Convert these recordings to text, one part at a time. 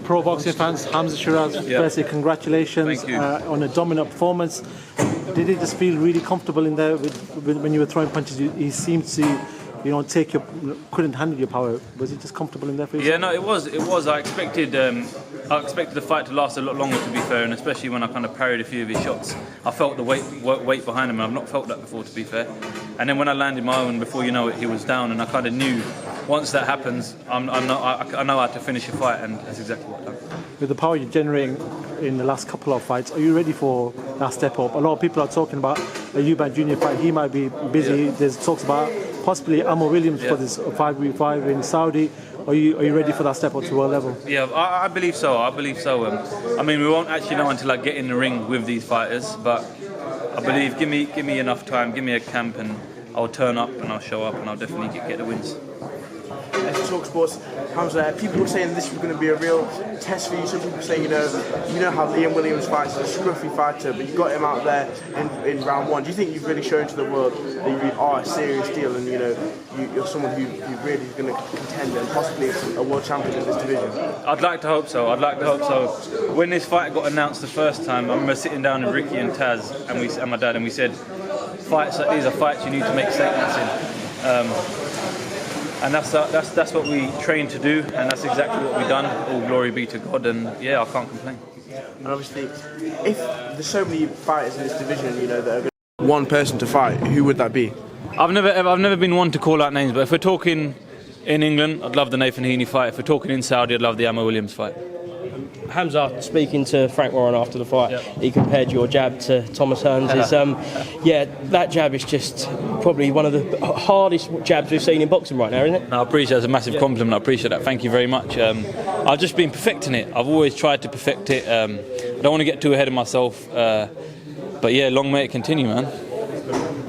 pro boxing fans, Hamzah Sheeraz, firstly, congratulations on a dominant performance. Did it just feel really comfortable in there when you were throwing punches? He seemed to, couldn't handle your power. Was it just comfortable in there for you? Yeah, no, it was. I expected the fight to last a lot longer, to be fair, and especially when I kind of parried a few of his shots. I felt the weight behind him, and I've not felt that before, to be fair. And then when I landed my own, before you know it, he was down, and I kind of knew once that happens, I know how to finish a fight, and that's exactly what I've done. With the power you're generating in the last couple of fights, are you ready for that step up? A lot of people are talking about a Eubank Jr. fight. He might be busy. There's talks about possibly Ammo Williams for this 5v5 in Saudi. Are you ready for that step up to world level? Yeah, I believe so. I mean, we won't actually know until I get in the ring with these fighters, but I believe give me enough time, give me a camp, and I'll turn up and I'll show up and I'll definitely get the wins. Let's talk sports. Hamzah, people were saying this was going to be a real test for you. Some people say, you know how Liam Williams fights, he's a scruffy fighter, but you got him out there in round one. Do you think you've really shown to the world that you are a serious deal, and you're someone who really is going to contend and possibly a world champion in this division? I'd like to hope so. When this fight got announced the first time, I remember sitting down with Ricky and Taz and my dad, and we said, fights like these are fights you need to make statements in. And that's what we trained to do, and that's exactly what we've done. All glory be to God, and yeah, I can't complain. And obviously, if there's so many fighters in this division, that are one person to fight, who would that be? I've never been one to call out names, but if we're talking in England, I'd love the Nathan Heaney fight. If we're talking in Saudi, I'd love the Ammo Williams fight. Hamzah, speaking to Frank Warren after the fight, he compared your jab to Thomas Hearns'. That jab is just probably one of the hardest jabs we've seen in boxing right now, isn't it? No, I appreciate it. It's a massive compliment. I appreciate that. Thank you very much. I've just been perfecting it. I've always tried to perfect it. I don't want to get too ahead of myself. But yeah, long may it continue, man.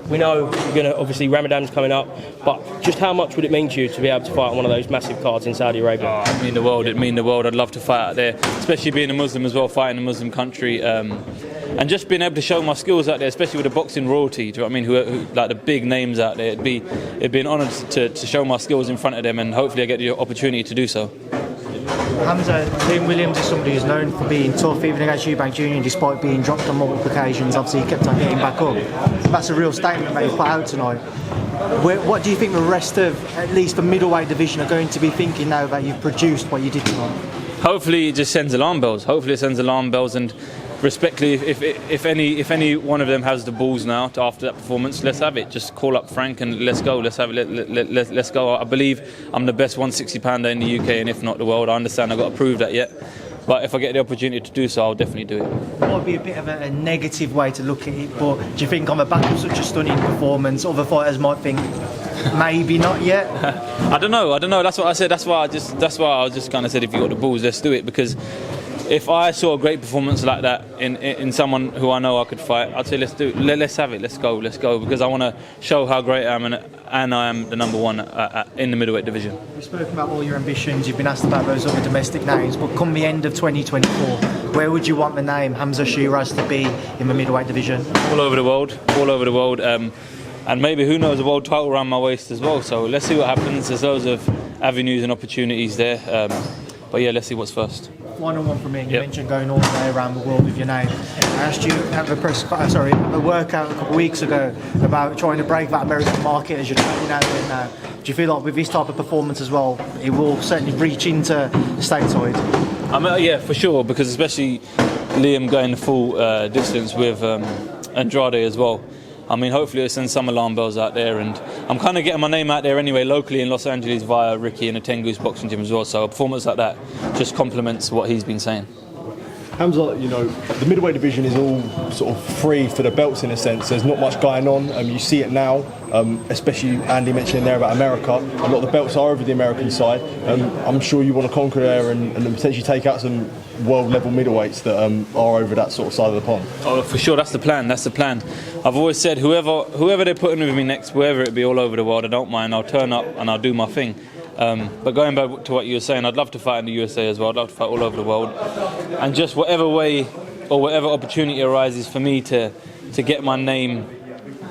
We know you're going to, obviously Ramadan's coming up, but just how much would it mean to you to be able to fight on one of those massive cards in Saudi Arabia? It'd mean the world. I'd love to fight out there, especially being a Muslim as well, fighting in a Muslim country, and just being able to show my skills out there, especially with the boxing royalty. Do you know what I mean? Who like the big names out there. It'd be an honour to show my skills in front of them, and hopefully I get the opportunity to do so. Hamzah, Liam Williams is somebody who's known for being tough, even against Eubank Jr., despite being dropped on multiple occasions. Obviously, he kept on getting back up. That's a real statement that he put out tonight. What do you think the rest of, at least the middleweight division, are going to be thinking now that you've produced what you did tonight? Hopefully, it just sends alarm bells. And respectfully, if any one of them has the balls now after that performance, let's have it. Just call up Frank and let's go. Let's have it. Let's go. I believe I'm the best 160-pounder in the UK, and if not the world. I understand I've got to prove that yet. But if I get the opportunity to do so, I'll definitely do it. It might be a bit of a negative way to look at it, but do you think on the back of such a stunning performance, other fighters might think maybe not yet? I don't know. That's what I said. That's why I was just kind of said, if you got the balls, let's do it. Because if I saw a great performance like that in someone who I know I could fight, I'd say let's do it. Let's have it. Let's go. Because I want to show how great I am, and I am the number one in the middleweight division. You've spoken about all your ambitions. You've been asked about those other domestic names, but come the end of 2024, where would you want the name Hamzah Sheeraz to be in the middleweight division? All over the world. And maybe, who knows, a world title around my waist as well. So let's see what happens. There's loads of avenues and opportunities there. But yeah, let's see what's first. Final one from me. You mentioned going all the way around the world with your name. I asked you at a workout a couple of weeks ago about trying to break that American market as you're training out there now. Do you feel like with this type of performance as well, it will certainly reach into stateside? Yeah, for sure, because especially Liam going the full distance with Andrade as well. I mean, hopefully it'll send some alarm bells out there, and I'm kind of getting my name out there anyway locally in Los Angeles via Ricky and the Tengu's boxing gym as well, so a performance like that just complements what he's been saying. Hamzah, the middleweight division is all sort of free for the belts in a sense. There's not much going on. You see it now, especially Andy mentioning there about America. A lot of the belts are over the American side. I'm sure you want to conquer there and potentially take out some world level middleweights that are over that sort of side of the pond. Oh, for sure, that's the plan. I've always said whoever they're putting with me next, wherever it be all over the world, I don't mind. I'll turn up and I'll do my thing. But going back to what you were saying, I'd love to fight in the USA as well. I'd love to fight all over the world, and just whatever way or whatever opportunity arises for me to get my name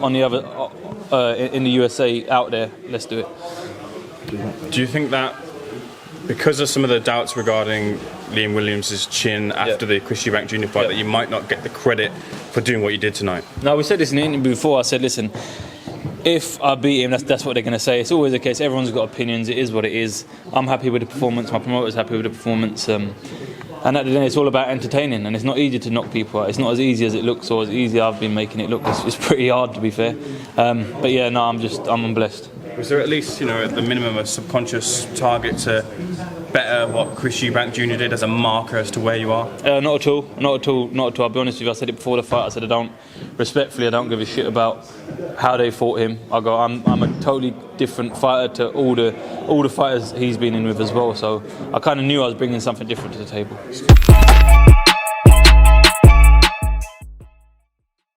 on the other in the USA out there, let's do it. Do you think that because of some of the doubts regarding Liam Williams' chin after the Chris Eubank Jr. fight, that you might not get the credit for doing what you did tonight? No, we said this in the interview before. I said, listen, if I beat him, that's what they're going to say. It's always the case. Everyone's got opinions. It is what it is. I'm happy with the performance. My promoter's happy with the performance. And at the end, it's all about entertaining, and it's not easy to knock people out. It's not as easy as it looks, or as easy I've been making it look. It's pretty hard, to be fair. But yeah, no, I'm blessed. Was there at least, at the minimum, a subconscious target to better what Chris Eubank Jr. did as a marker as to where you are? Not at all. I'll be honest with you. I said it before the fight. I said I don't give a shit about how they fought him. I'm a totally different fighter to all the fighters he's been in with as well. So I kind of knew I was bringing something different to the table.